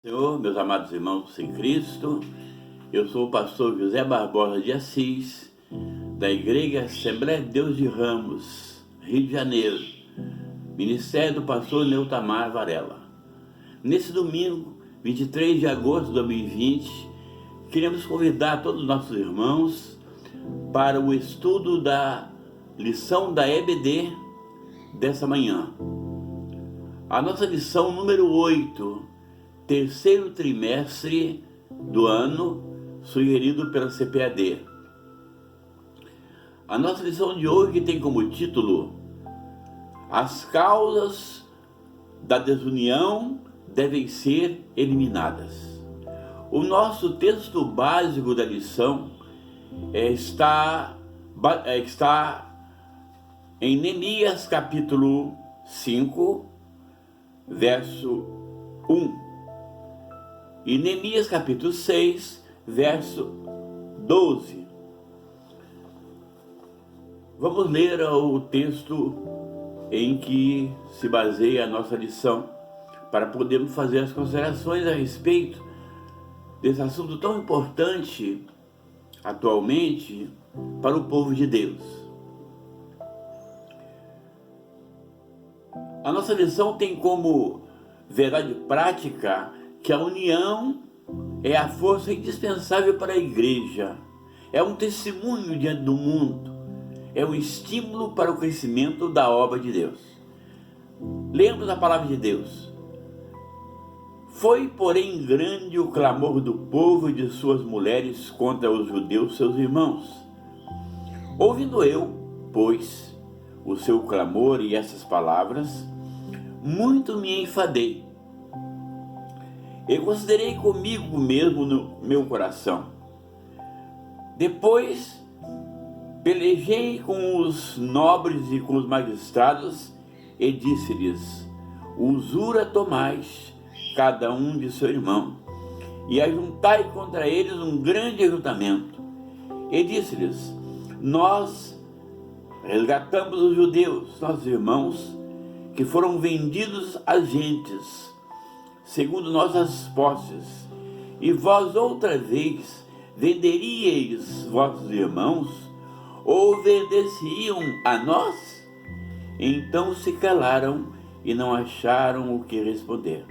Senhor, meus amados irmãos em Cristo, eu sou o pastor José Barbosa de Assis, da Igreja Assembleia de Deus de Ramos, Rio de Janeiro, Ministério do pastor Neutamar Varela. Nesse domingo, 23 de agosto de 2020, queremos convidar todos os nossos irmãos para o estudo da lição da EBD dessa manhã. A nossa lição número 8, terceiro trimestre do ano, sugerido pela CPAD. A nossa lição de hoje tem como título: As causas da desunião devem ser eliminadas. O nosso texto básico da lição está em Neemias capítulo 5, verso 1. E Neemias capítulo 6, verso 12. Vamos ler o texto em que se baseia a nossa lição, para podermos fazer as considerações a respeito desse assunto tão importante atualmente para o povo de Deus. A nossa lição tem como verdade prática que a união é a força indispensável para a igreja, é um testemunho diante do mundo, é um estímulo para o crescimento da obra de Deus. Lemos a palavra de Deus. Foi, porém, grande o clamor do povo e de suas mulheres contra os judeus, seus irmãos. Ouvindo eu, pois, o seu clamor e essas palavras, muito me enfadei. Eu considerei comigo mesmo no meu coração. Depois, pelejei com os nobres e com os magistrados e disse-lhes: usura tomais cada um de seu irmão, e ajuntai contra eles um grande ajuntamento. E disse-lhes: nós resgatamos os judeus, nossos irmãos, que foram vendidos às gentes, segundo nossas posses, e vós outra vez venderíeis vossos irmãos, ou obedeciam a nós? Então se calaram e não acharam o que responder.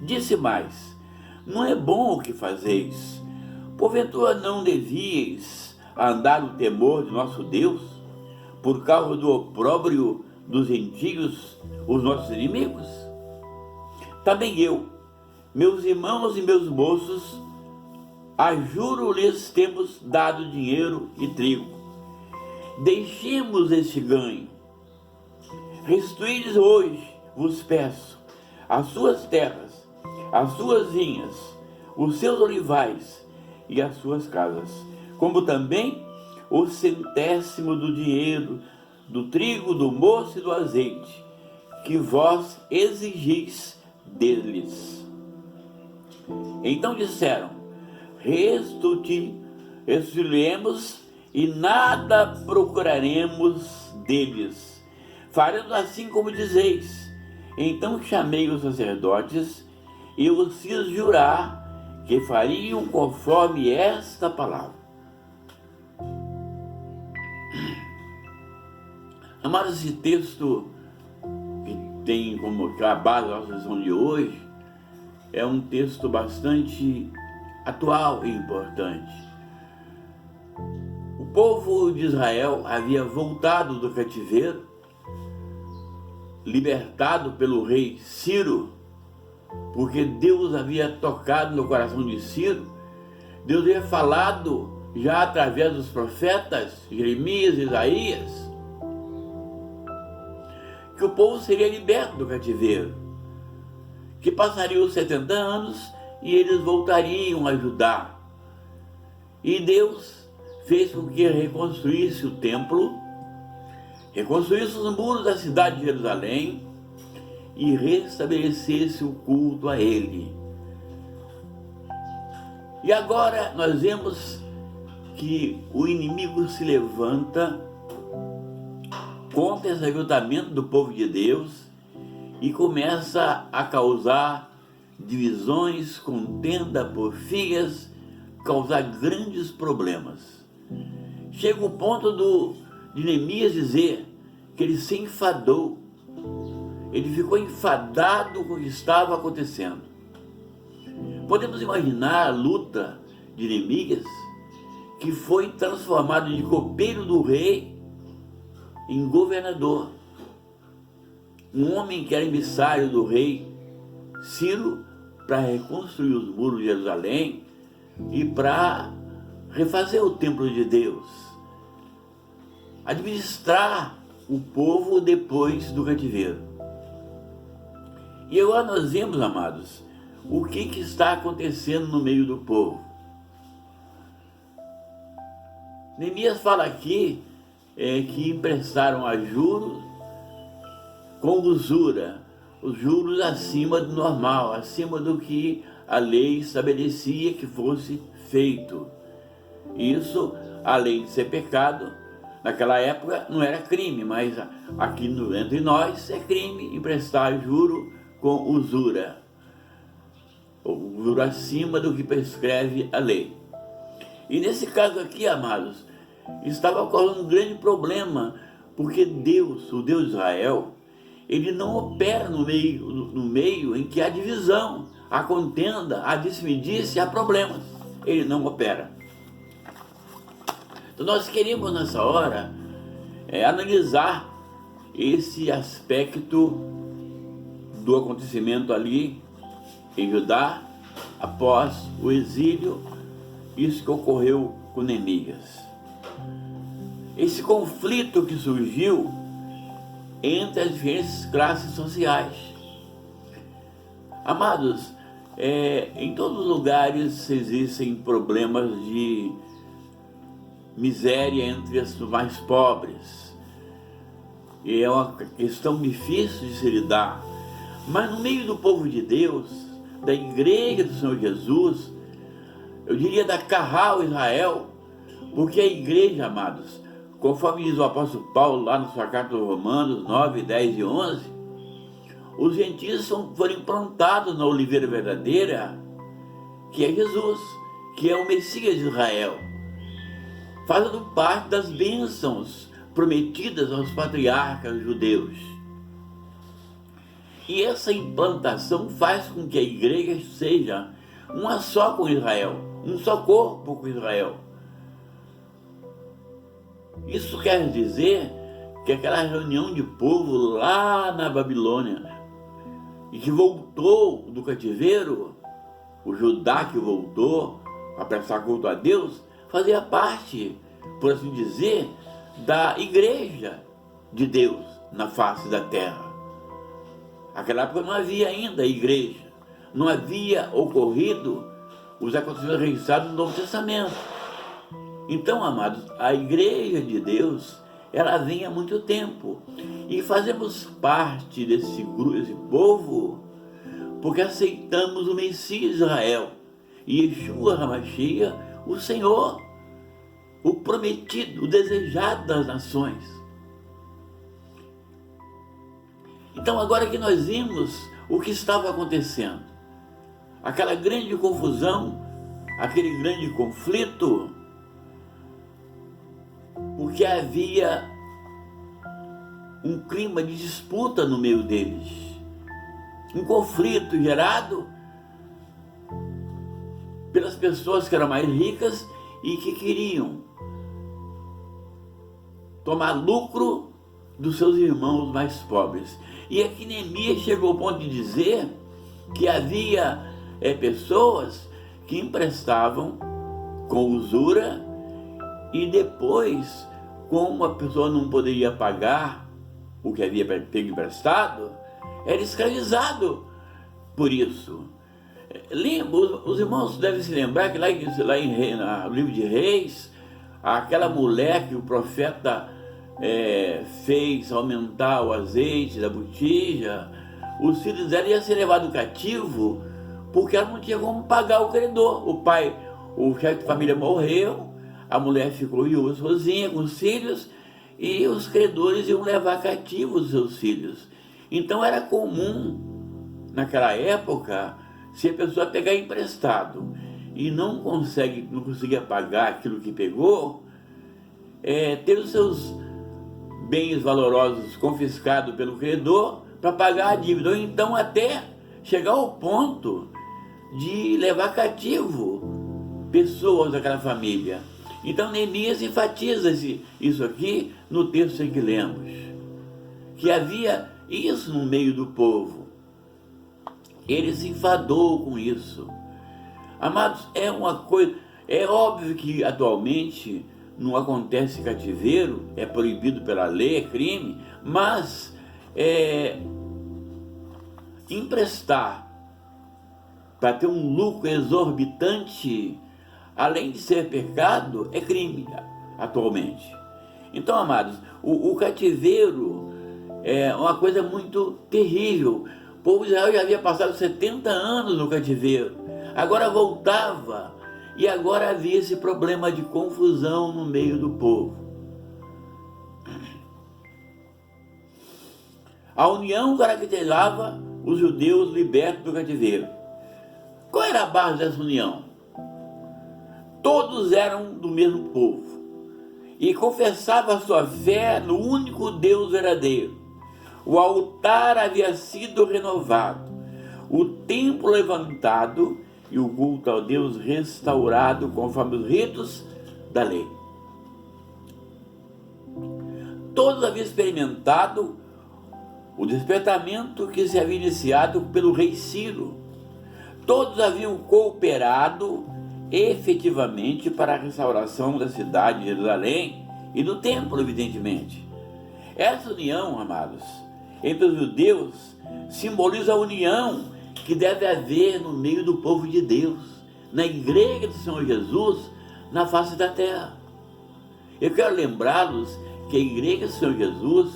Disse mais: não é bom o que fazeis. Porventura não devíeis andar no temor de nosso Deus, por causa do opróbrio dos gentios, os nossos inimigos? Também eu, meus irmãos e meus moços, a juro-lhes temos dado dinheiro e trigo. Deixemos este ganho. Restituí-lhes hoje, vos peço, as suas terras, as suas vinhas, os seus olivais e as suas casas, como também o 100º do dinheiro, do trigo, do moço e do azeite, que vós exigis deles. Então disseram: restituiremos e nada procuraremos deles. Faremos assim como dizeis. Então chamei os sacerdotes e os fiz jurar que fariam conforme esta palavra. Amados, esse texto que tem como a base da nossa lição de hoje é um texto bastante atual e importante. O povo de Israel havia voltado do cativeiro, libertado pelo rei Ciro, porque Deus havia tocado no coração de Ciro. Deus havia falado já através dos profetas Jeremias e Isaías que o povo seria liberto do cativeiro, que passariam os 70 anos e eles voltariam a Judá. E Deus fez com que reconstruísse o templo, reconstruísse os muros da cidade de Jerusalém e restabelecesse o culto a Ele. E agora nós vemos que o inimigo se levanta contra esse ajuntamento do povo de Deus e começa a causar divisões, contenda, porfias, causar grandes problemas. Chega o ponto de Neemias dizer que ele se enfadou, ele ficou enfadado com o que estava acontecendo. Podemos imaginar a luta de Neemias, que foi transformado de copeiro do rei em governador. Um homem que era emissário do rei Ciro para reconstruir os muros de Jerusalém e para refazer o templo de Deus, administrar o povo depois do cativeiro. E agora nós vemos, amados, o que está acontecendo no meio do povo. Neemias fala aqui que emprestaram a juros com usura, os juros acima do normal, acima do que a lei estabelecia que fosse feito. Isso, além de ser pecado, naquela época não era crime, mas aqui entre nós é crime emprestar juro com usura, ou juro acima do que prescreve a lei. E nesse caso aqui, amados, estava ocorrendo um grande problema, porque Deus, o Deus de Israel, ele não opera no meio em que há divisão, há contenda, há disse-me-disse, há problemas. Ele não opera. Então nós queremos nessa hora analisar esse aspecto do acontecimento ali em Judá, após o exílio, isso que ocorreu com Neemias. Esse conflito que surgiu entre as diferentes classes sociais. Amados, em todos os lugares existem problemas de miséria entre os mais pobres. E é uma questão difícil de se lidar. Mas no meio do povo de Deus, da igreja do Senhor Jesus, eu diria da Carral Israel, porque a igreja, amados, conforme diz o apóstolo Paulo lá na sua carta aos Romanos 9, 10 e 11, os gentios foram implantados na oliveira verdadeira, que é Jesus, que é o Messias de Israel, fazendo parte das bênçãos prometidas aos patriarcas judeus. E essa implantação faz com que a igreja seja uma só com Israel, um só corpo com Israel. Isso quer dizer que aquela reunião de povo lá na Babilônia, e que voltou do cativeiro, o Judá que voltou a prestar culto a Deus, fazia parte, por assim dizer, da igreja de Deus na face da terra. Naquela época não havia ainda igreja, não havia ocorrido os acontecimentos registrados no Novo Testamento. Então, amados, a igreja de Deus, ela vem há muito tempo, e fazemos parte desse grupo, desse povo, porque aceitamos o Messias de Israel, Yeshua HaMashiach, o Senhor, o prometido, o desejado das nações. Então, agora que nós vimos o que estava acontecendo, aquela grande confusão, aquele grande conflito, porque havia um clima de disputa no meio deles, um conflito gerado pelas pessoas que eram mais ricas e que queriam tomar lucro dos seus irmãos mais pobres. E aqui Neemias chegou ao ponto de dizer que havia pessoas que emprestavam com usura, e depois, como a pessoa não poderia pagar o que havia pego emprestado, era escravizado por isso. Os irmãos devem se lembrar que no livro de Reis, aquela mulher que o profeta fez aumentar o azeite da botija, os filhos dela iam ser levados cativo porque ela não tinha como pagar o credor. O chefe de família morreu, a mulher ficou viúva sozinha com os filhos, e os credores iam levar cativos os seus filhos. Então era comum, naquela época, Se a pessoa pegar emprestado e não conseguir pagar aquilo que pegou, ter os seus bens valorosos confiscados pelo credor para pagar a dívida, ou então até chegar ao ponto de levar cativo pessoas daquela família. Então Neemias enfatiza isso aqui no texto em que lemos, que havia isso no meio do povo. Ele se enfadou com isso. Amados, é óbvio que atualmente não acontece cativeiro, é proibido pela lei, é crime, mas emprestar para ter um lucro exorbitante, além de ser pecado, é crime atualmente. Então, amados, o cativeiro é uma coisa muito terrível. O povo de Israel já havia passado 70 anos no cativeiro, agora voltava, e agora havia esse problema de confusão no meio do povo. A união caracterizava os judeus libertos do cativeiro. Qual era a base dessa união? Todos eram do mesmo povo e confessavam a sua fé no único Deus verdadeiro. O altar havia sido renovado, o templo levantado e o culto ao Deus restaurado conforme os ritos da lei. Todos haviam experimentado o despertamento que se havia iniciado pelo rei Ciro. Todos haviam cooperado efetivamente para a restauração da cidade de Jerusalém e do templo, evidentemente. Essa união, amados, entre os judeus simboliza a união que deve haver no meio do povo de Deus, na igreja do Senhor Jesus, na face da terra. Eu quero lembrá-los que a igreja do Senhor Jesus,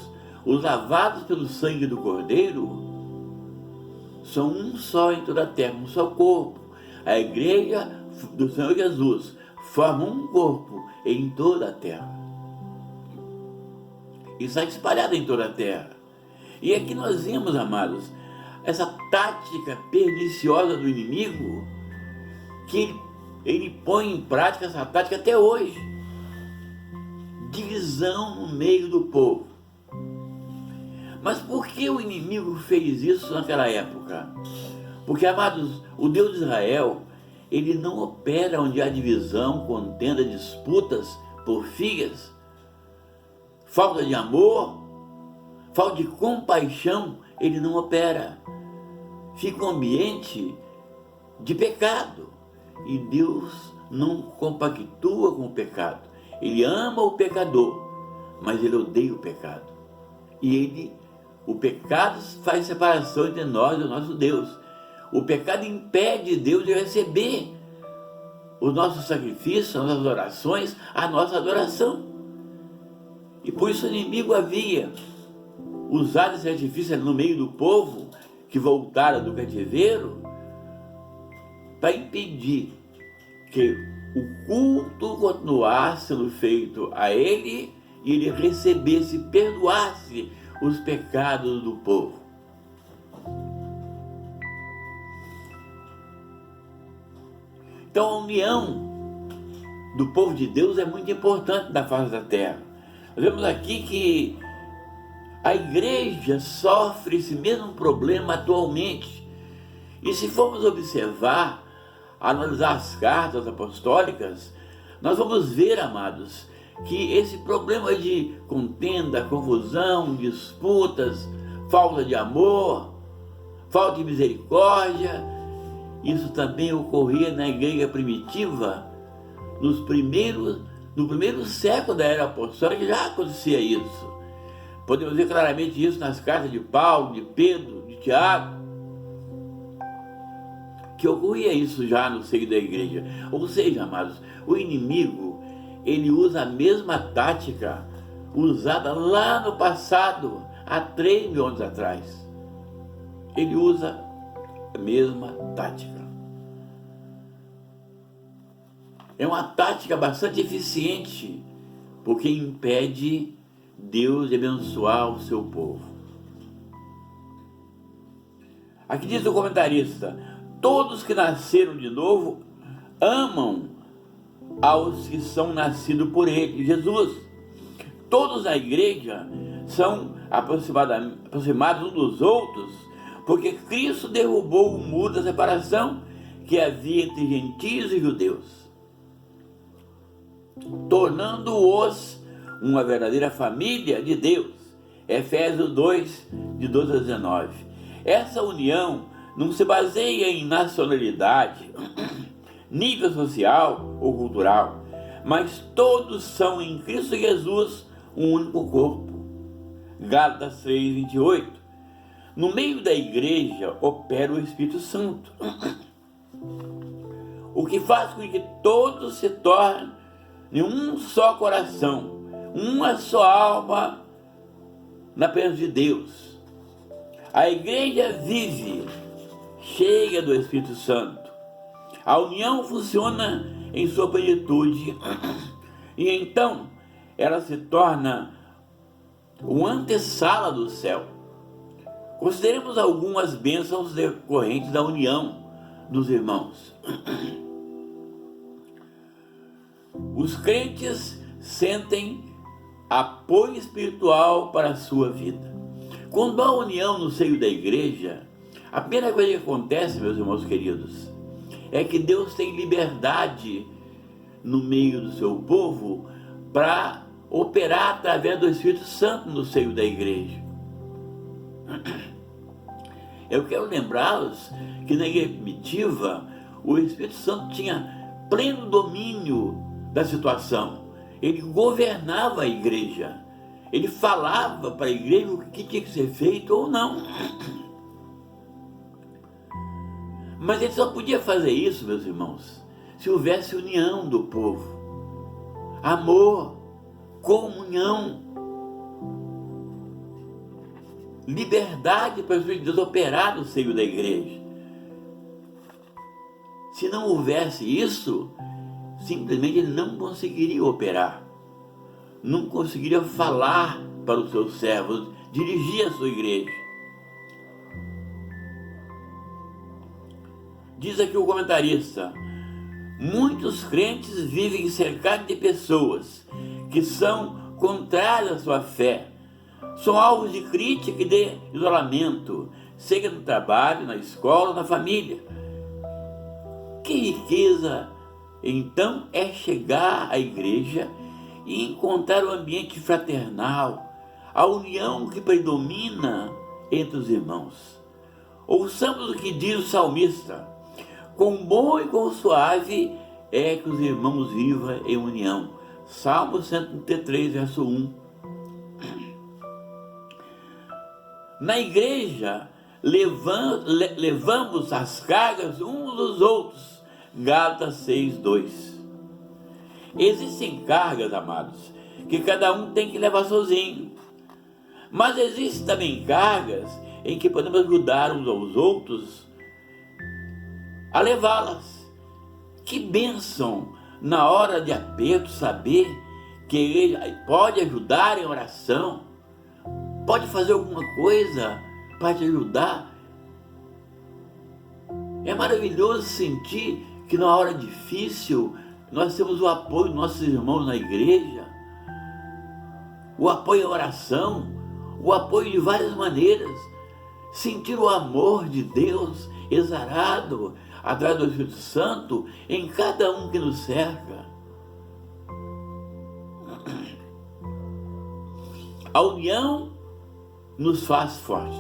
os lavados pelo sangue do Cordeiro, são um só em toda a terra, um só corpo. A igreja do Senhor Jesus forma um corpo em toda a terra. E está espalhado em toda a terra. E aqui nós vemos, amados, essa tática perniciosa do inimigo, que ele põe em prática essa tática até hoje. Divisão no meio do povo. Mas por que o inimigo fez isso naquela época? Porque, amados, o Deus de Israel, ele não opera onde há divisão, contenda, disputas, porfias, falta de amor, falta de compaixão. Ele não opera. Fica um ambiente de pecado. E Deus não compactua com o pecado. Ele ama o pecador, mas ele odeia o pecado. E o pecado faz separação entre nós e o nosso Deus. O pecado impede Deus de receber os nossos sacrifícios, as nossas orações, a nossa adoração. E por isso o inimigo havia usado esse artifício no meio do povo que voltara do cativeiro para impedir que o culto continuasse sendo feito a ele e ele recebesse, perdoasse os pecados do povo. Então a união do povo de Deus é muito importante na face da terra. Nós vemos aqui que a igreja sofre esse mesmo problema atualmente. E se formos observar, analisar as cartas apostólicas, nós vamos ver, amados, que esse problema de contenda, confusão, disputas, falta de amor, falta de misericórdia, isso também ocorria na igreja primitiva, no primeiro século da era apostólica já acontecia isso. Podemos ver claramente isso nas cartas de Paulo, de Pedro, de Tiago, que ocorria isso já no seio da igreja. Ou seja, amados, o inimigo, ele usa a mesma tática usada lá no passado, há 3.000 anos atrás. Ele usa a mesma tática. É uma tática bastante eficiente, porque impede Deus de abençoar o seu povo. Aqui diz o comentarista: Todos que nasceram de novo amam aos que são nascidos por ele, Jesus. Todos na igreja são aproximados uns dos outros, porque Cristo derrubou o muro da separação que havia entre gentios e judeus, tornando-os uma verdadeira família de Deus. Efésios 2, de 12 a 19. Essa união não se baseia em nacionalidade, nível social ou cultural, mas todos são em Cristo Jesus um único corpo. Gálatas 3, 28. No meio da igreja opera o Espírito Santo, o que faz com que todos se tornem um só coração, uma só alma na presença de Deus. A igreja vive cheia do Espírito Santo. A união funciona em sua plenitude e então ela se torna uma antessala do céu. Consideremos algumas bênçãos decorrentes da união dos irmãos. Os crentes sentem apoio espiritual para a sua vida. Quando há união no seio da igreja, a primeira coisa que acontece, meus irmãos queridos, é que Deus tem liberdade no meio do seu povo para operar através do Espírito Santo no seio da igreja. Eu quero lembrá-los que na igreja primitiva o Espírito Santo tinha pleno domínio da situação. Ele governava a igreja. Ele falava para a igreja o que tinha que ser feito ou não. Mas ele só podia fazer isso, meus irmãos, se houvesse união do povo, amor, comunhão, liberdade para o Espírito de Deus operar no seio da igreja. Se não houvesse isso, simplesmente ele não conseguiria operar, não conseguiria falar para os seus servos, dirigir a sua igreja. Diz aqui o comentarista: muitos crentes vivem cercados de pessoas que são contrárias à sua fé, são alvos de crítica e de isolamento, seja no trabalho, na escola, na família. Que riqueza, então, é chegar à igreja e encontrar o ambiente fraternal, a união que predomina entre os irmãos. Ouçamos o que diz o salmista: quão bom e quão suave é que os irmãos vivam em união. Salmo 133, verso 1. Na igreja, levamos as cargas uns dos outros. Gálatas 6, 2. Existem cargas, amados, que cada um tem que levar sozinho. Mas existem também cargas em que podemos ajudar uns aos outros a levá-las. Que bênção na hora de aperto saber que ele pode ajudar em oração, pode fazer alguma coisa para te ajudar. É maravilhoso sentir que na hora difícil nós temos o apoio dos nossos irmãos na igreja, o apoio à oração, o apoio de várias maneiras, sentir o amor de Deus exarado através do Espírito Santo em cada um que nos cerca. A união nos faz fortes.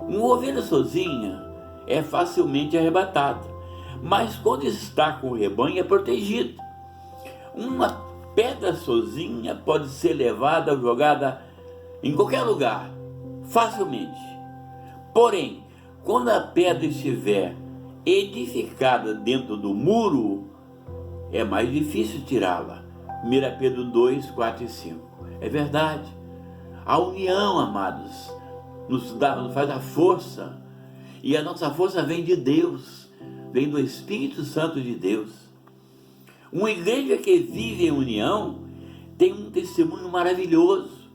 Uma ovelha sozinha é facilmente arrebatada, mas quando está com o rebanho é protegido. Uma pedra sozinha pode ser levada ou jogada em qualquer lugar, facilmente. Porém, quando a pedra estiver edificada dentro do muro, é mais difícil tirá-la. 1 Pedro 2, 4 e 5. É verdade. A união, amados, nos faz a força, e a nossa força vem de Deus, vem do Espírito Santo de Deus. Uma igreja que vive em união tem um testemunho maravilhoso.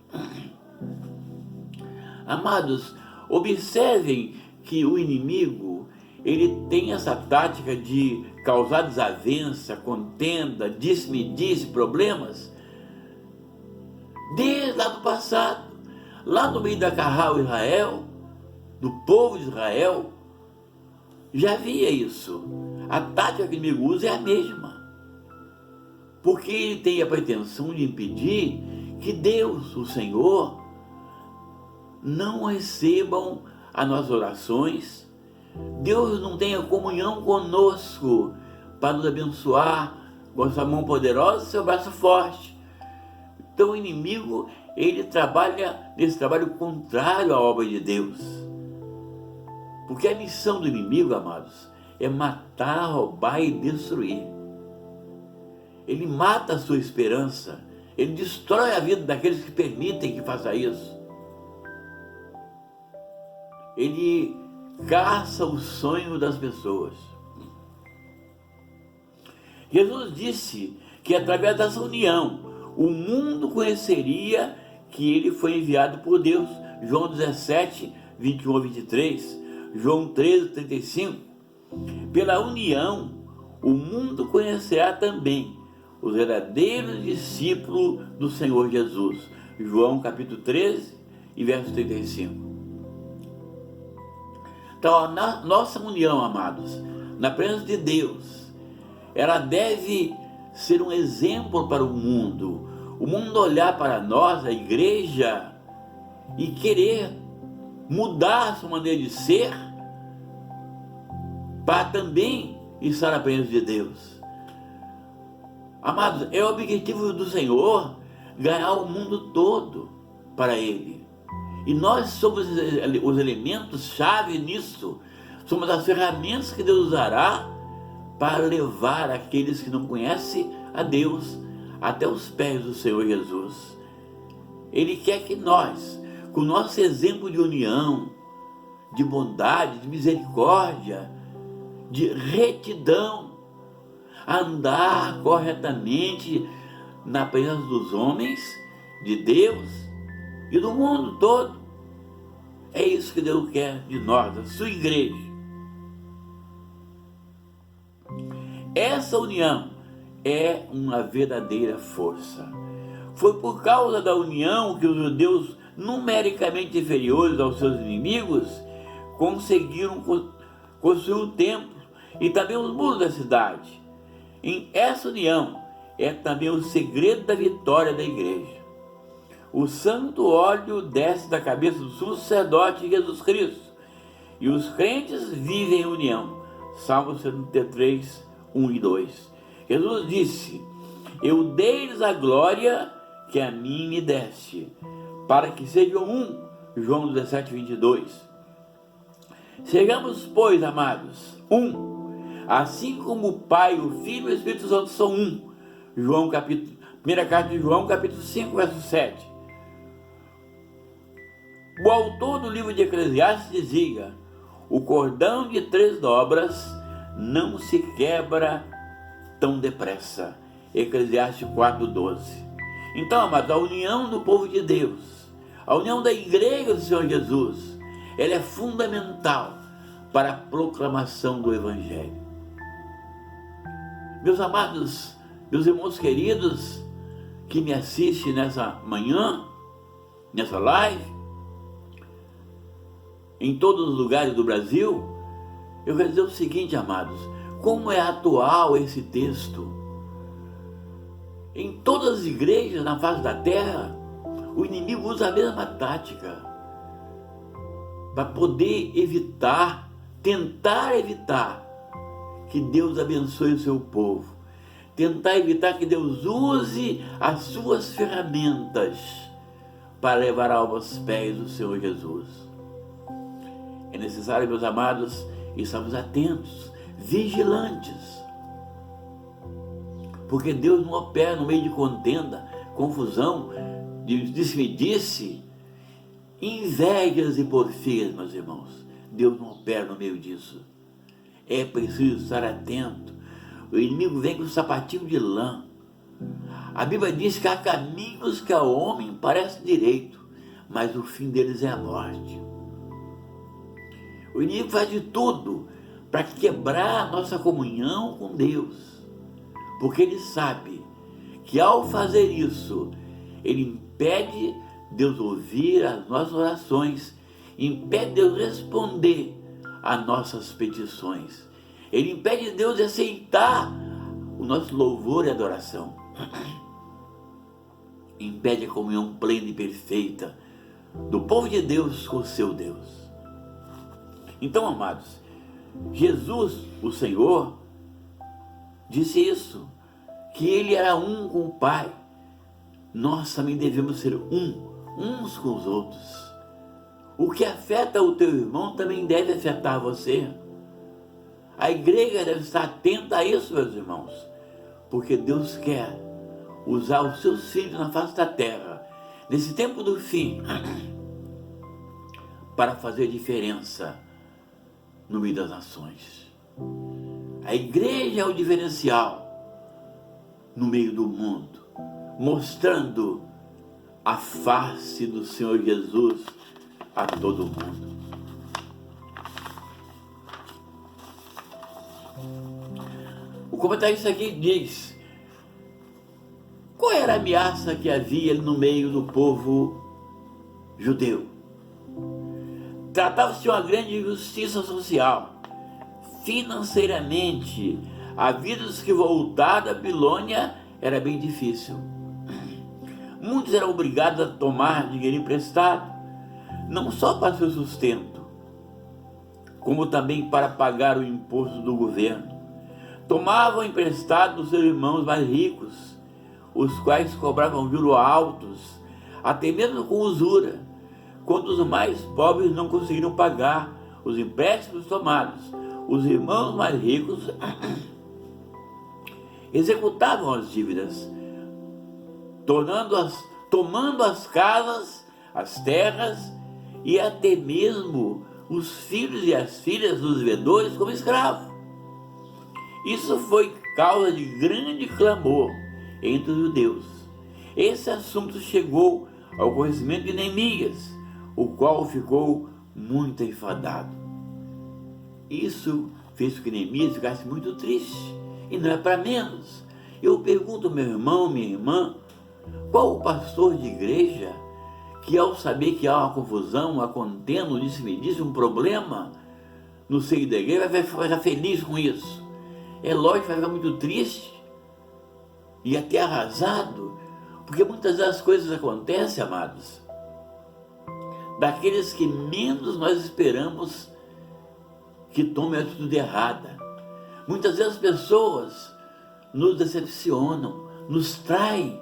Amados, observem que o inimigo, ele tem essa tática de causar desavença, contenda, disse-me-disse, problemas, desde lá do passado, lá no meio da Carral Israel, do povo de Israel, já havia isso. A tática que o inimigo usa é a mesma, porque ele tem a pretensão de impedir que Deus, o Senhor, não recebam as nossas orações. Deus não tenha comunhão conosco para nos abençoar com a sua mão poderosa e seu braço forte. Então o inimigo, ele trabalha nesse trabalho contrário à obra de Deus. Porque a missão do inimigo, amados, é matar, roubar e destruir. Ele mata a sua esperança, ele destrói a vida daqueles que permitem que faça isso. Ele caça o sonho das pessoas. Jesus disse que através dessa união, o mundo conheceria que ele foi enviado por Deus. João 17, 21 a 23, João 13, 35. Pela união, o mundo conhecerá também os verdadeiros discípulos do Senhor Jesus. João capítulo 13 e verso 35. Então, a nossa união, amados, na presença de Deus, ela deve ser um exemplo para o mundo olhar para nós, a igreja, e querer mudar a sua maneira de ser, para também estar na presença de Deus. Amados, é o objetivo do Senhor ganhar o mundo todo para Ele. E nós somos os elementos-chave nisso, somos as ferramentas que Deus usará para levar aqueles que não conhecem a Deus até os pés do Senhor Jesus. Ele quer que nós, com o nosso exemplo de união, de bondade, de misericórdia, de retidão, andar corretamente na presença dos homens, de Deus e do mundo todo. É isso que Deus quer de nós, da sua igreja. Essa união é uma verdadeira força. Foi por causa da união que os judeus, numericamente inferiores aos seus inimigos, conseguiram construir o templo e também os muros da cidade. Em essa união é também o segredo da vitória da igreja. O santo óleo desce da cabeça do sumo sacerdote Jesus Cristo, e os crentes vivem em união. Salmo 73, 1 e 2. Jesus disse: eu dei-lhes a glória que a mim me deste, para que sejam um. João 17, 22. Sejamos, pois, amados, assim como o Pai, o Filho e o Espírito Santo são um. Primeira carta de João, capítulo 5, verso 7. O autor do livro de Eclesiastes dizia: o cordão de 3 dobras não se quebra tão depressa. Eclesiastes 4:12. Então, amados, a união do povo de Deus, a união da igreja do Senhor Jesus, ela é fundamental para a proclamação do Evangelho. Meus amados, meus irmãos queridos, que me assistem nessa manhã, nessa live, em todos os lugares do Brasil, eu quero dizer o seguinte, amados: como é atual esse texto. Em todas as igrejas na face da terra, o inimigo usa a mesma tática para poder evitar, tentar evitar que Deus abençoe o seu povo, tentar evitar que Deus use as suas ferramentas para levar aos pés do Senhor Jesus. É necessário, meus amados, estarmos atentos, vigilantes, porque Deus não opera no meio de contenda, confusão, disse-me-disse, invejas e porfias, meus irmãos. Deus não opera no meio disso. É preciso estar atento. O inimigo vem com um sapatinho de lã. A Bíblia diz que há caminhos que ao homem parece direito, mas o fim deles é a morte. O inimigo faz de tudo para quebrar a nossa comunhão com Deus, porque ele sabe que ao fazer isso, ele impede Deus ouvir as nossas orações, impede Deus responder às nossas petições, ele impede Deus de aceitar o nosso louvor e adoração, impede a comunhão plena e perfeita do povo de Deus com o seu Deus. Então, amados, Jesus, o Senhor, disse isso, que ele era um com o Pai. Nós também devemos ser uns com os outros. O que afeta o teu irmão também deve afetar você. A igreja deve estar atenta a isso, meus irmãos, porque Deus quer usar os seus filhos na face da terra, nesse tempo do fim, para fazer diferença no meio das nações. A igreja é o diferencial no meio do mundo, mostrando a face do Senhor Jesus a todo mundo. O comentarista aqui diz: qual era a ameaça que havia no meio do povo judeu? Tratava-se de uma grande injustiça social. Financeiramente, a vida dos que voltaram da Babilônia era bem difícil. Muitos eram obrigados a tomar dinheiro emprestado, não só para seu sustento, como também para pagar o imposto do governo. Tomavam emprestado dos seus irmãos mais ricos, os quais cobravam juros altos, até mesmo com usura, quando os mais pobres não conseguiram pagar os empréstimos tomados. Os irmãos mais ricos executavam as dívidas, tomando as casas, as terras e até mesmo os filhos e as filhas dos devedores como escravos. Isso foi causa de grande clamor entre os judeus. Esse assunto chegou ao conhecimento de Neemias, o qual ficou muito enfadado. Isso fez com que Neemias ficasse muito triste, e não é para menos. Eu pergunto, meu irmão, minha irmã, qual o pastor de igreja que, ao saber que há uma confusão, uma contenda, um disse-me-disse, um problema no seio da igreja, vai ficar feliz com isso? É lógico que vai ficar muito triste e até arrasado, porque muitas das coisas acontecem, amados, daqueles que menos nós esperamos que tomem a atitude errada. Muitas vezes as pessoas nos decepcionam, nos traem.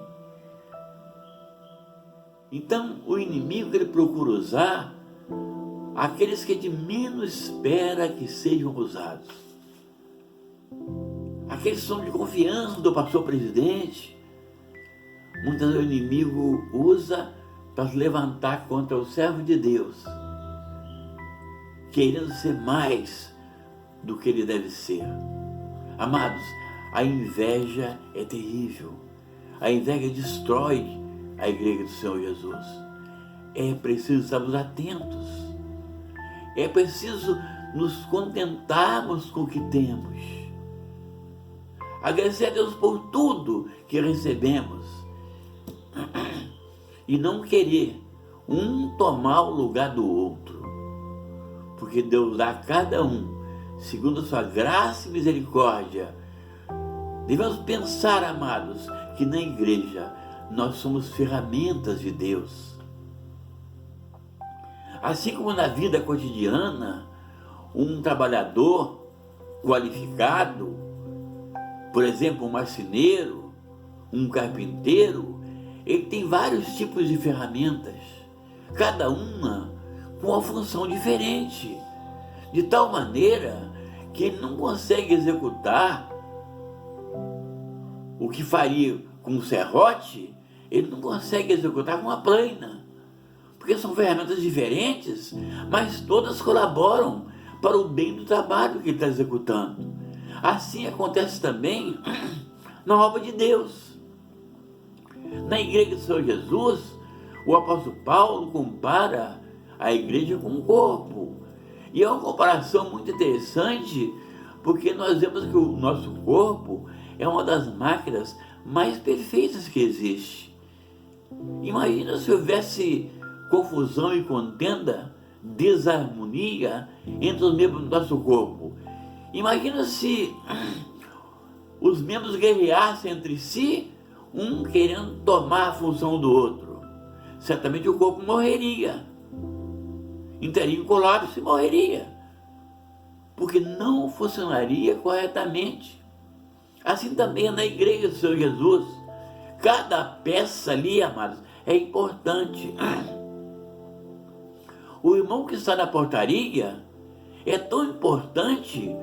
Então o inimigo ele procura usar aqueles que de menos espera que sejam usados. Aqueles que são de confiança do pastor presidente. Muitas vezes o inimigo usa para se levantar contra o servo de Deus, querendo ser mais do que ele deve ser. Amados, a inveja é terrível. A inveja destrói a igreja do Senhor Jesus. É preciso estarmos atentos. É preciso nos contentarmos com o que temos. Agradecer a Deus por tudo que recebemos. E não querer um tomar o lugar do outro. Porque Deus dá a cada um segundo a sua graça e misericórdia. Devemos pensar, amados, que na igreja nós somos ferramentas de Deus. Assim como na vida cotidiana, um trabalhador qualificado, por exemplo, um marceneiro, um carpinteiro, ele tem vários tipos de ferramentas, cada uma com uma função diferente, de tal maneira que ele não consegue executar o que faria com um serrote, ele não consegue executar com uma plaina, porque são ferramentas diferentes, mas todas colaboram para o bem do trabalho que ele está executando. Assim acontece também na obra de Deus. Na igreja do Senhor Jesus, o apóstolo Paulo compara a igreja com um corpo. E é uma comparação muito interessante, porque nós vemos que o nosso corpo é uma das máquinas mais perfeitas que existe. Imagina se houvesse confusão e contenda, desarmonia entre os membros do nosso corpo. Imagina se os membros guerreassem entre si, um querendo tomar a função do outro. Certamente o corpo morreria, entraria em colapso e morreria, porque não funcionaria corretamente. Assim também é na igreja do Senhor Jesus. Cada peça ali, amados, é importante. O irmão que está na portaria é tão importante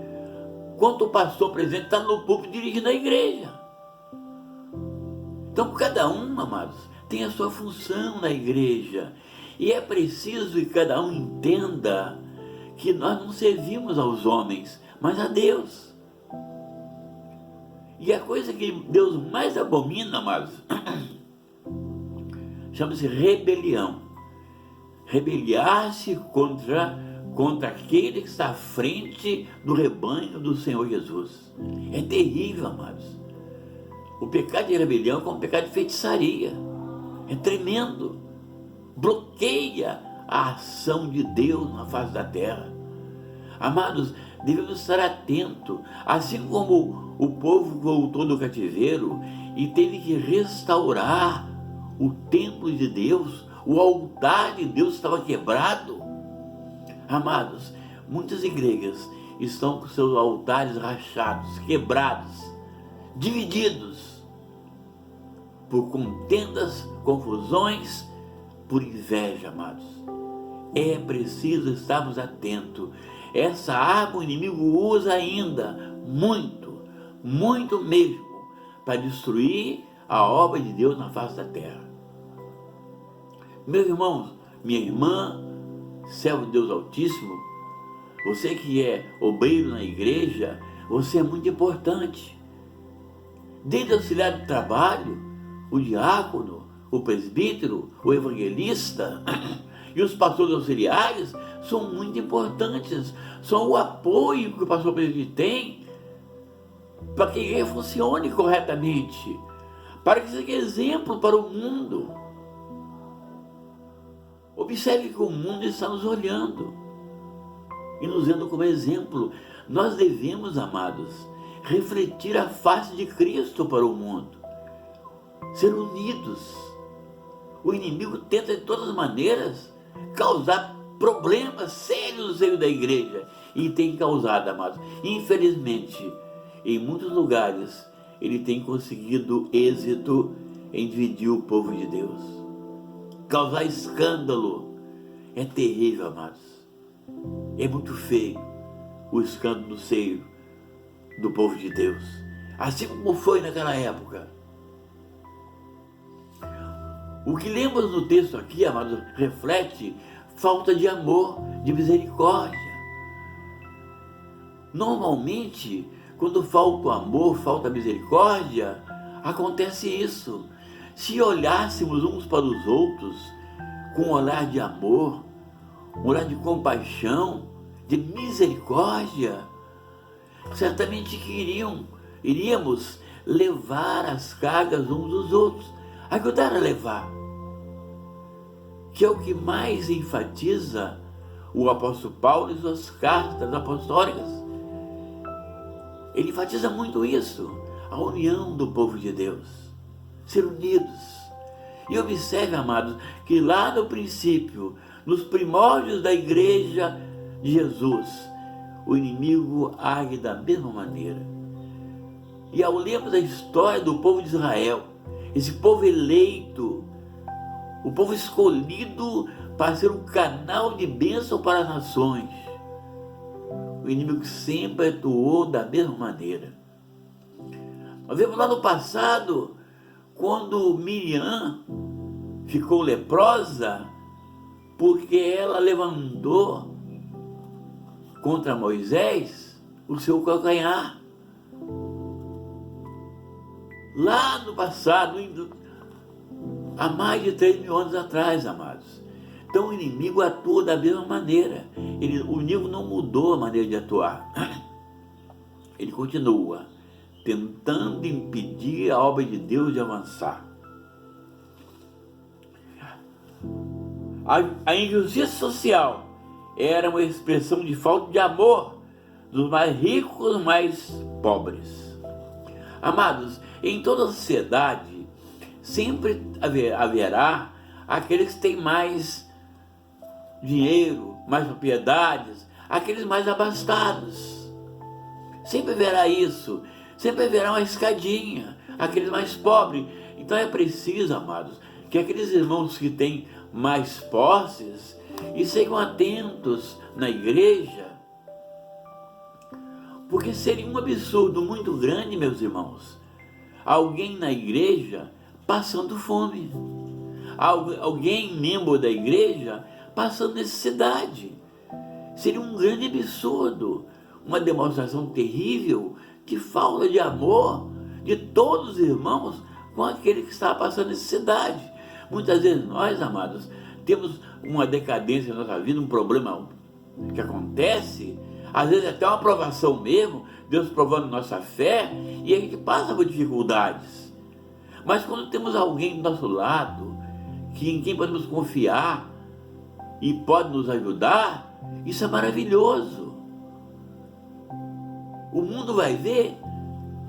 quanto o pastor presente está no púlpito dirigindo a igreja. Então, cada um, amados, tem a sua função na igreja. E é preciso que cada um entenda que nós não servimos aos homens, mas a Deus. E a coisa que Deus mais abomina, amados, chama-se rebelião. Rebeliar-se contra aquele que está à frente do rebanho do Senhor Jesus. É terrível, amados. O pecado de rebelião é como um pecado de feitiçaria. É tremendo. Bloqueia a ação de Deus na face da terra. Amados, devemos estar atentos. Assim como o povo voltou do cativeiro e teve que restaurar o templo de Deus, o altar de Deus estava quebrado. Amados, muitas igrejas estão com seus altares rachados, quebrados, divididos por contendas, confusões, por inveja, amados. É preciso estarmos atentos. Essa arma o inimigo usa ainda muito mesmo, para destruir a obra de Deus na face da terra. Meus irmãos, minha irmã, servo de Deus Altíssimo, você que é obreiro na igreja, você é muito importante. Desde o auxiliar de trabalho, o diácono, o presbítero, o evangelista e os pastores auxiliares são muito importantes. São o apoio que o pastor presbítero tem para que a igreja funcione corretamente, para que seja exemplo para o mundo. Observe que o mundo está nos olhando e nos vendo como exemplo. Nós devemos, amados, refletir a face de Cristo para o mundo, ser unidos. O inimigo tenta de todas as maneiras causar problemas sérios no seio da igreja, e tem causado, amados. Infelizmente, em muitos lugares, ele tem conseguido êxito em dividir o povo de Deus, causar escândalo. É terrível, amados. É muito feio o escândalo no seio do povo de Deus, assim como foi naquela época. O que lemos no texto aqui, amados, reflete falta de amor, de misericórdia. Normalmente, quando falta o amor, falta a misericórdia, acontece isso. Se olhássemos uns para os outros com um olhar de amor, um olhar de compaixão, de misericórdia, certamente iríamos levar as cargas uns dos outros, ajudar a levar, que é o que mais enfatiza o apóstolo Paulo em suas cartas apostólicas. Ele enfatiza muito isso, a união do povo de Deus, ser unidos. E observe, amados, que lá no princípio, nos primórdios da igreja de Jesus, o inimigo age da mesma maneira. E ao lermos a história do povo de Israel, esse povo eleito, o povo escolhido para ser um canal de bênção para as nações, o inimigo sempre atuou da mesma maneira. Nós vemos lá no passado, quando Miriam ficou leprosa, porque ela levantou contra Moisés o seu calcanhar. Lá no passado, há mais de 3.000 anos atrás, amados, Então o inimigo atua da mesma maneira. O inimigo não mudou a maneira de atuar. Ele continua tentando impedir a obra de Deus de avançar. A injustiça social era uma expressão de falta de amor dos mais ricos aos mais pobres. Amados, em toda a sociedade sempre haverá aqueles que têm mais dinheiro, mais propriedades, aqueles mais abastados. Sempre haverá isso, sempre haverá uma escadinha, aqueles mais pobres. Então é preciso, amados, que aqueles irmãos que têm mais posses e sejam atentos na igreja, porque seria um absurdo muito grande, meus irmãos, alguém na igreja passando fome, alguém membro da igreja passando necessidade. Seria um grande absurdo, uma demonstração terrível de falta de amor de todos os irmãos com aquele que está passando necessidade. Muitas vezes nós, amados, temos uma decadência na nossa vida, um problema que acontece, às vezes até uma provação mesmo, Deus provando nossa fé, e a gente passa por dificuldades. Mas quando temos alguém do nosso lado, em quem podemos confiar e pode nos ajudar, isso é maravilhoso. O mundo vai ver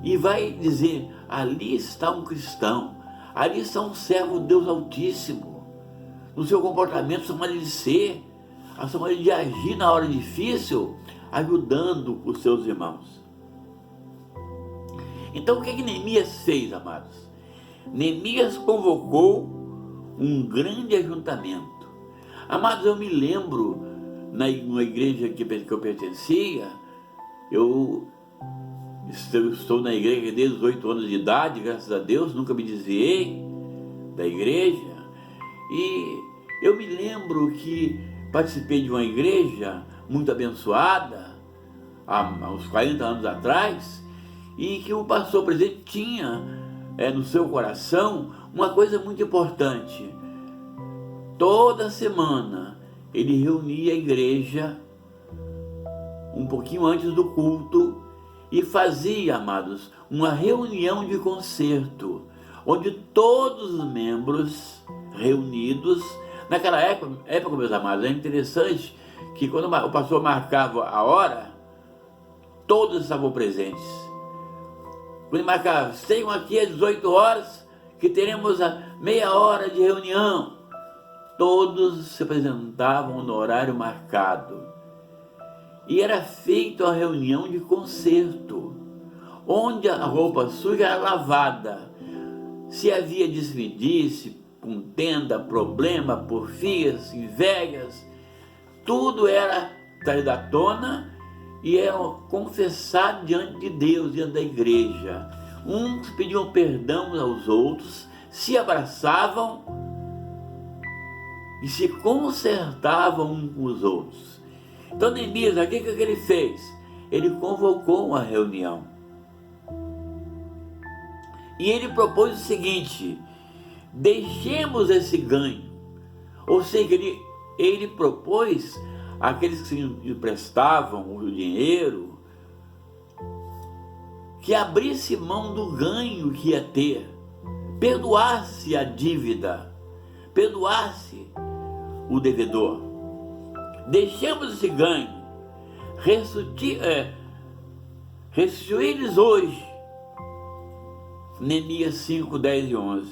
e vai dizer: ali está um cristão, ali está um servo de Deus Altíssimo. No seu comportamento, sua maneira de ser, a sua maneira de agir na hora difícil, ajudando os seus irmãos. Então o que Neemias fez, amados? Neemias convocou um grande ajuntamento. Amados, eu me lembro, na igreja que eu pertencia, eu estou na igreja desde os 8 anos de idade, graças a Deus, nunca me desviei da igreja. E eu me lembro que participei de uma igreja muito abençoada, há uns 40 anos atrás, e que o pastor presidente tinha no seu coração uma coisa muito importante. Toda semana ele reunia a igreja um pouquinho antes do culto e fazia, amados, uma reunião de concerto, onde todos os membros reunidos, naquela época, meus amados, é interessante que quando o pastor marcava a hora, todos estavam presentes. Quando ele marcava: sejam aqui às 18 horas, que teremos a meia hora de reunião, todos se apresentavam no horário marcado. E era feita a reunião de concerto, onde a roupa suja era lavada. Se havia despedice, contenda, problema, porfias, invejas, tudo era trazido à tona e era confessado diante de Deus, diante da igreja. Uns pediam perdão aos outros, se abraçavam e se consertavam uns com os outros. Então Neemias, o que ele fez? Ele convocou uma reunião. E ele propôs o seguinte: deixemos esse ganho. Ou seja, ele propôs àqueles que se emprestavam o dinheiro que abrisse mão do ganho que ia ter, perdoasse a dívida, perdoasse o devedor. Deixemos esse ganho, restituir-lhes hoje. Neemias 5, 10 e 11.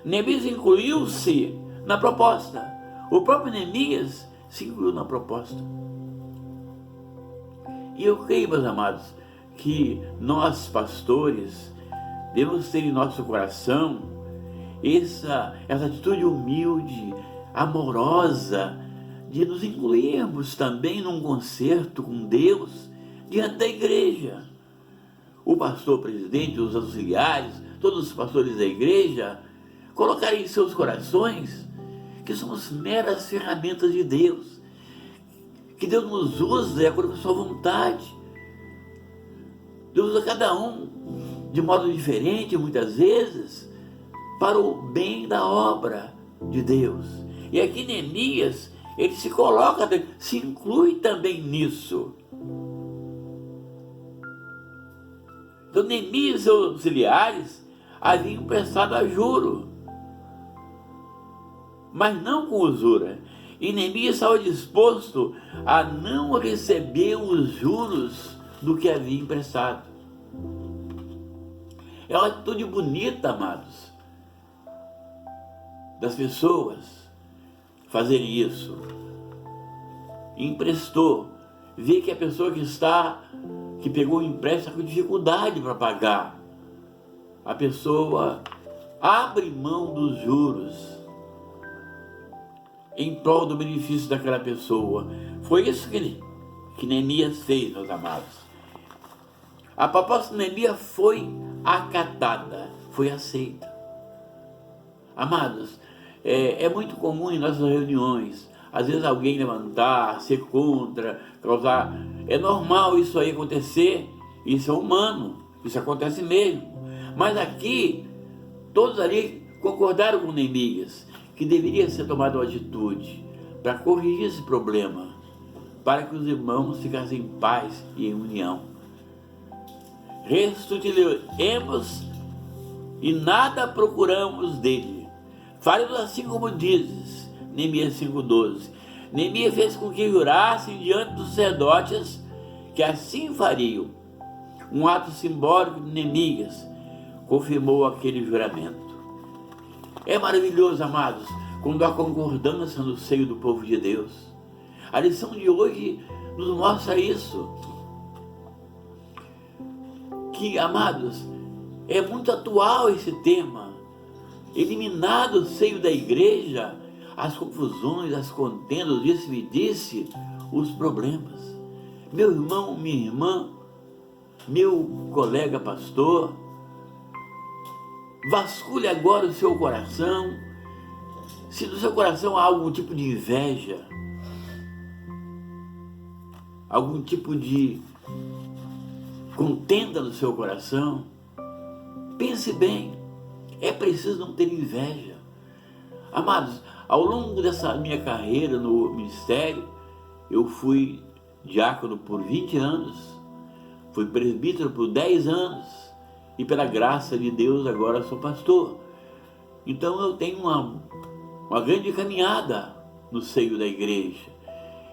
Neemias incluiu-se na proposta. O próprio Neemias se incluiu na proposta. E eu creio, meus amados, que nós, pastores, devemos ter em nosso coração essa atitude humilde, amorosa, de nos incluirmos também num concerto com Deus diante da igreja. O pastor presidente, os auxiliares, todos os pastores da igreja, colocarem em seus corações que somos meras ferramentas de Deus, que Deus nos usa de acordo com a sua vontade. Deus usa cada um de modo diferente, muitas vezes, para o bem da obra de Deus. E aqui Neemias, ele se coloca, se inclui também nisso. Então Neemias e seus auxiliares haviam prestado a juro, mas não com usura. E Neemias estava disposto a não receber os juros do que havia emprestado. É uma atitude bonita, amados, das pessoas fazerem isso. Emprestou, vê que a pessoa que pegou o empréstimo está com dificuldade para pagar. A pessoa abre mão dos juros em prol do benefício daquela pessoa. Foi isso que Neemias fez, meus amados. A proposta de Neemias foi acatada, foi aceita. Amados, é muito comum em nossas reuniões, às vezes alguém levantar, ser contra, causar... É normal isso aí acontecer, isso é humano, isso acontece mesmo. Mas aqui, todos ali concordaram com Neemias que deveria ser tomada uma atitude para corrigir esse problema, para que os irmãos ficassem em paz e em união. Restituiremos e nada procuramos dele. Faremos assim como dizes, Neemias 5,12. Neemias fez com que jurassem diante dos sacerdotes que assim fariam. Um ato simbólico de Neemias confirmou aquele juramento. É maravilhoso, amados, quando há concordância no seio do povo de Deus. A lição de hoje nos mostra isso. Que, amados, é muito atual esse tema. Eliminar do seio da igreja as confusões, as contendas, disse-me-disse, os problemas. Meu irmão, minha irmã, meu colega pastor, vasculhe agora o seu coração. Se no seu coração há algum tipo de inveja, algum tipo de contenda no seu coração, pense bem, é preciso não ter inveja. Amados, ao longo dessa minha carreira no ministério, eu fui diácono por 20 anos, fui presbítero por 10 anos, e pela graça de Deus agora sou pastor. Então eu tenho uma grande caminhada no seio da igreja.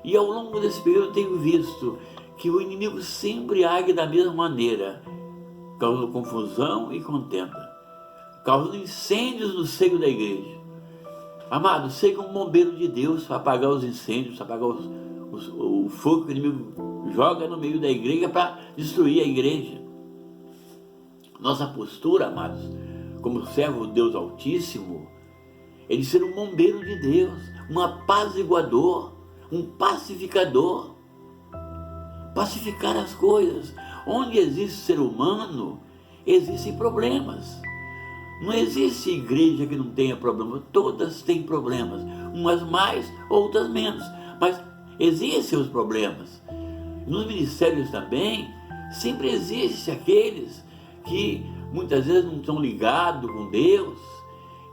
E ao longo desse período eu tenho visto que o inimigo sempre age da mesma maneira, causando confusão e contenda, causando incêndios no seio da igreja. Amado, seja um bombeiro de Deus para apagar os incêndios, para apagar o fogo que o inimigo joga no meio da igreja para destruir a igreja. Nossa postura, amados, como servo de Deus Altíssimo, é de ser um bombeiro de Deus, um apaziguador, um pacificador. Pacificar as coisas. Onde existe ser humano, existem problemas. Não existe igreja que não tenha problema. Todas têm problemas. Umas mais, outras menos. Mas existem os problemas. Nos ministérios também, sempre existe aqueles que muitas vezes não estão ligados com Deus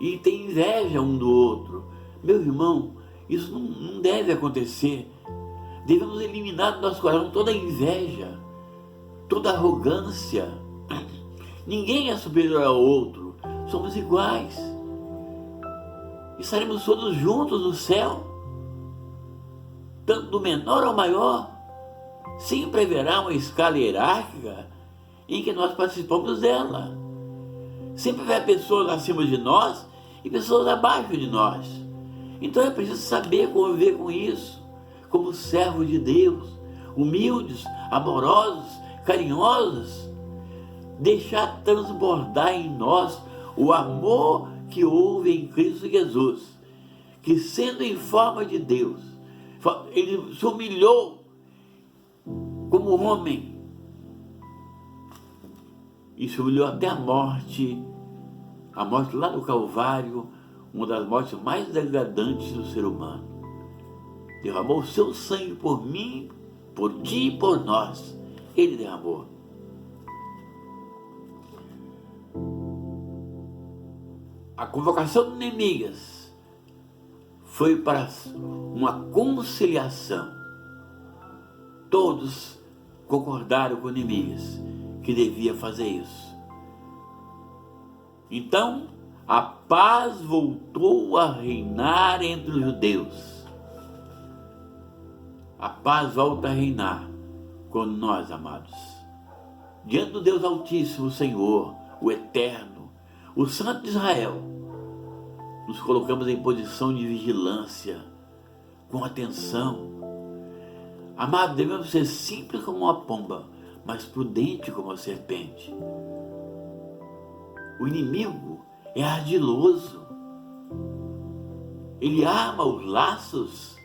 e têm inveja um do outro. Meu irmão, isso não deve acontecer. Devemos eliminar do nosso coração toda inveja, toda arrogância. Ninguém é superior ao outro, somos iguais. Estaremos todos juntos no céu, tanto do menor ao maior. Sempre haverá uma escala hierárquica em que nós participamos dela. Sempre haverá pessoas acima de nós e pessoas abaixo de nós. Então é preciso saber conviver com isso, como servos de Deus, humildes, amorosos, carinhosos, deixar transbordar em nós o amor que houve em Cristo Jesus, que sendo em forma de Deus, ele se humilhou como homem e se humilhou até a morte lá no Calvário, uma das mortes mais degradantes do ser humano. Derramou o seu sangue por mim, por ti e por nós. Ele derramou. A convocação de Neemias foi para uma conciliação. Todos concordaram com Neemias que devia fazer isso. Então, a paz voltou a reinar entre os judeus. A paz volta a reinar quando nós, amados, diante do Deus Altíssimo, o Senhor, o Eterno, o Santo de Israel, nos colocamos em posição de vigilância, com atenção. Amado, devemos ser simples como uma pomba, mas prudente como a serpente. O inimigo é ardiloso. Ele arma os laços.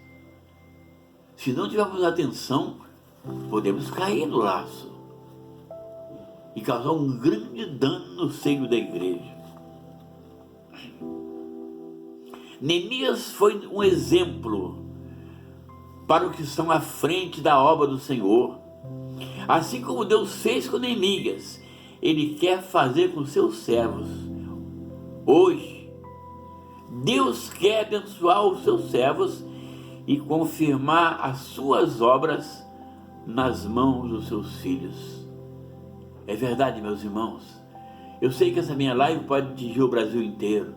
Se não tivermos atenção, podemos cair no laço e causar um grande dano no seio da igreja. Neemias foi um exemplo para os que estão à frente da obra do Senhor. Assim como Deus fez com Neemias, Ele quer fazer com seus servos. Hoje, Deus quer abençoar os seus servos e confirmar as suas obras nas mãos dos seus filhos. É verdade, meus irmãos. Eu sei que essa minha live pode atingir o Brasil inteiro.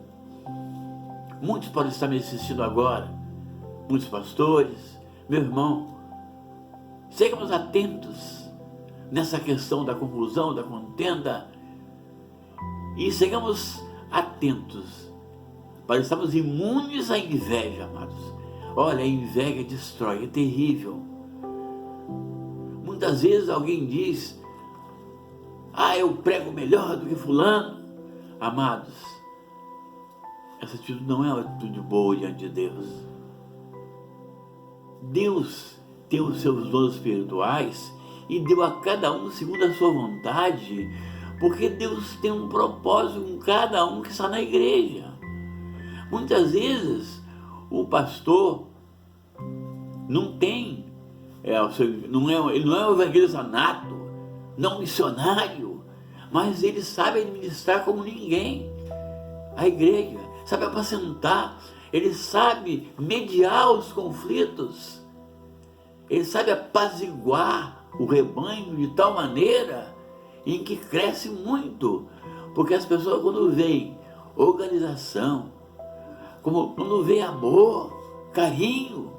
Muitos podem estar me assistindo agora, muitos pastores, meu irmão. Sejamos atentos nessa questão da confusão, da contenda, e sejamos atentos para estarmos imunes à inveja, amados. Olha, a inveja destrói, é terrível. Muitas vezes alguém diz: eu prego melhor do que fulano. Amados, essa atitude não é uma atitude boa diante de Deus. Deus tem os seus dons espirituais e deu a cada um segundo a sua vontade, porque Deus tem um propósito com cada um que está na igreja. Muitas vezes o pastor não tem, ele não é um evangelista nato, não missionário, mas ele sabe administrar como ninguém a igreja, sabe apacentar, ele sabe mediar os conflitos, ele sabe apaziguar o rebanho de tal maneira em que cresce muito, porque as pessoas, quando veem organização, quando veem amor, carinho,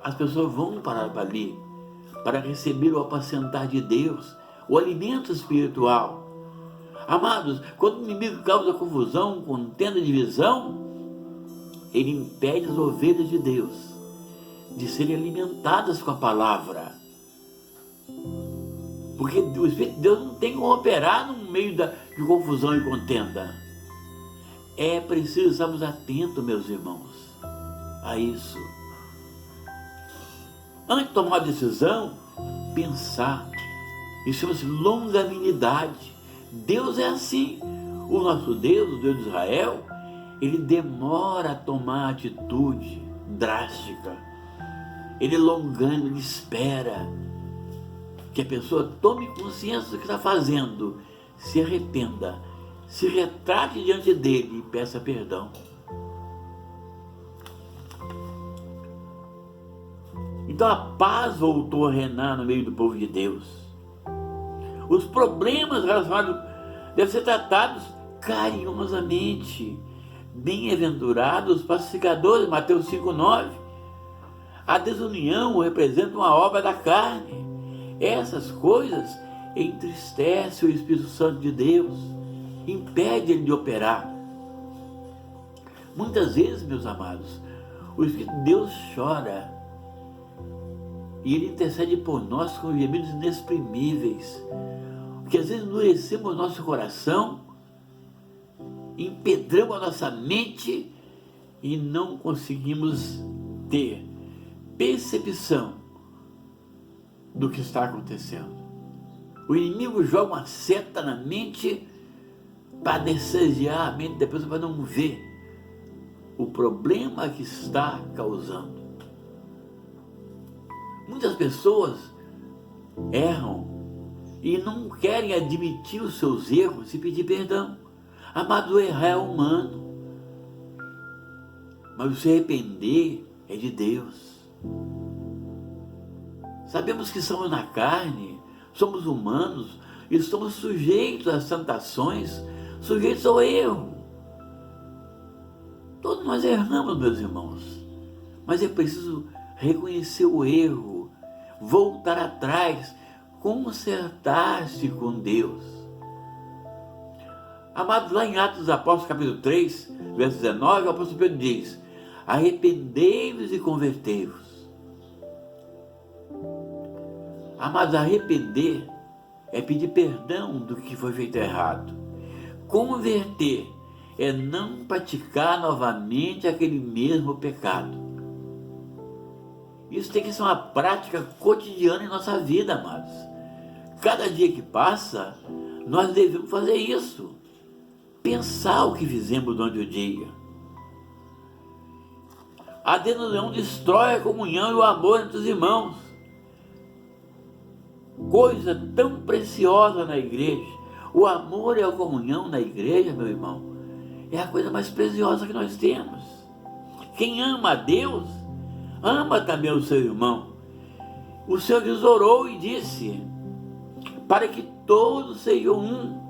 as pessoas vão para ali para receber o apacentar de Deus, o alimento espiritual. Amados, quando o inimigo causa confusão, contenda, divisão, ele impede as ovelhas de Deus de serem alimentadas com a palavra. Porque o Espírito de Deus não tem como operar no meio de confusão e contenda. É preciso estarmos atentos, meus irmãos, a isso. Antes de tomar uma decisão, pensar. Isso chama-se longanimidade. Deus é assim. O nosso Deus, o Deus de Israel, ele demora a tomar atitude drástica. Ele é longânimo, ele espera que a pessoa tome consciência do que está fazendo, se arrependa, se retrate diante dele e peça perdão. Então a paz voltou a reinar no meio do povo de Deus. Os problemas relacionados devem ser tratados carinhosamente. Bem-aventurados os pacificadores, Mateus 5,9. A desunião representa uma obra da carne. Essas coisas entristecem o Espírito Santo de Deus, impede ele de operar. Muitas vezes, meus amados, o Espírito de Deus chora e ele intercede por nós com gemidos inexprimíveis, porque às vezes endurecemos o nosso coração, empedramos a nossa mente e não conseguimos ter percepção do que está acontecendo. O inimigo joga uma seta na mente para anestesiar a mente da pessoa, para não ver o problema que está causando. Muitas pessoas erram e não querem admitir os seus erros e pedir perdão. Amado, errar é humano. Mas se arrepender é de Deus. Sabemos que somos na carne, somos humanos, e estamos sujeitos às tentações, sujeitos ao erro. Todos nós erramos, meus irmãos, mas é preciso reconhecer o erro, voltar atrás, consertar-se com Deus. Amados, lá em Atos dos Apóstolos, capítulo 3, verso 19, o apóstolo Pedro diz: arrependei-vos e convertei-vos. Amados, arrepender é pedir perdão do que foi feito errado. Converter é não praticar novamente aquele mesmo pecado. Isso tem que ser uma prática cotidiana em nossa vida, amados. Cada dia que passa, nós devemos fazer isso. Pensar o que fizemos durante o dia. A desunião destrói a comunhão e o amor entre os irmãos. Coisa tão preciosa na igreja. O amor e a comunhão na igreja, meu irmão, é a coisa mais preciosa que nós temos. Quem ama a Deus, ama também o seu irmão. O Senhor lhes orou e disse: para que todos sejam um,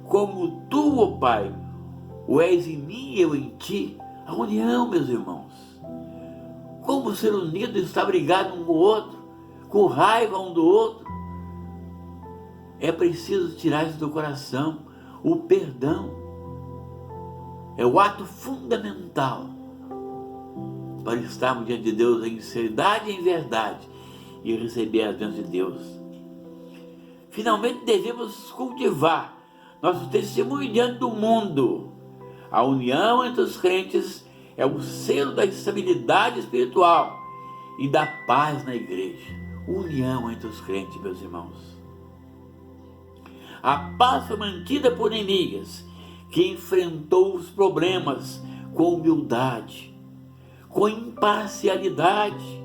como tu, ó Pai, o és em mim e eu em ti. A união, meus irmãos. Como ser unido está brigado um com o outro, com raiva um do outro. É preciso tirar isso do coração. O perdão é o ato fundamental para estarmos diante de Deus em sinceridade e em verdade e receber as bênçãos de Deus. Finalmente devemos cultivar nosso testemunho diante do mundo. A união entre os crentes é o selo da estabilidade espiritual e da paz na igreja. União entre os crentes, meus irmãos. A paz foi mantida por Neemias, que enfrentou os problemas com humildade, com imparcialidade,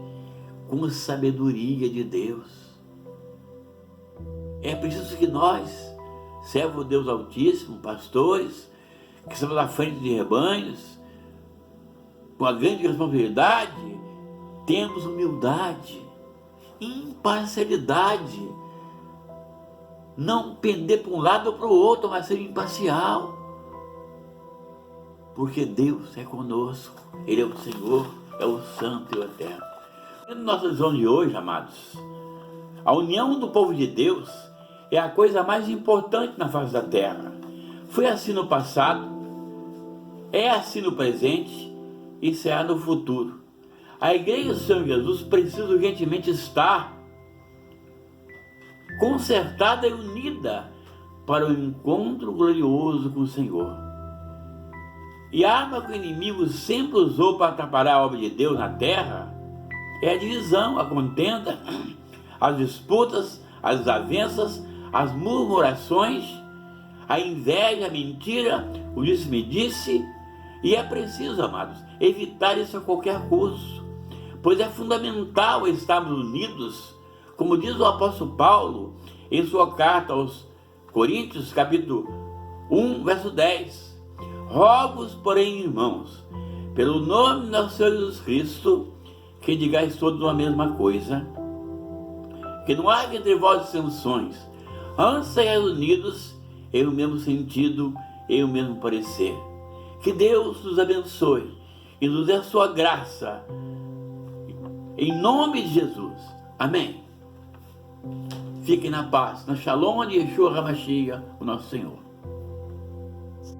com a sabedoria de Deus. É preciso que nós, servos de Deus Altíssimo, pastores, que estamos à frente de rebanhos, com a grande responsabilidade, temos humildade, imparcialidade, não pender para um lado ou para o outro, mas ser imparcial, porque Deus é conosco, Ele é o Senhor, é o Santo e o Eterno. Na nossa visão de hoje, amados, a união do povo de Deus é a coisa mais importante na face da terra. Foi assim no passado, é assim no presente e será no futuro. A igreja do Senhor Jesus precisa urgentemente estar concertada e unida para o encontro glorioso com o Senhor. E a arma que o inimigo sempre usou para atrapalhar a obra de Deus na terra é a divisão, a contenda, as disputas, as desavenças, as murmurações, a inveja, a mentira, o disse-me-disse. E é preciso, amados, evitar isso a qualquer custo, pois é fundamental estarmos unidos, como diz o apóstolo Paulo em sua carta aos Coríntios, capítulo 1, verso 10. Rogo-vos, porém, irmãos, pelo nome do nosso Senhor Jesus Cristo, que digais todos uma mesma coisa, que não haja entre vós dissensões, antes sejais unidos em o mesmo sentido, em o mesmo parecer. Que Deus nos abençoe e nos dê a sua graça, em nome de Jesus. Amém. Fiquem na paz, na Shalom de Yeshua HaMashiach, o nosso Senhor.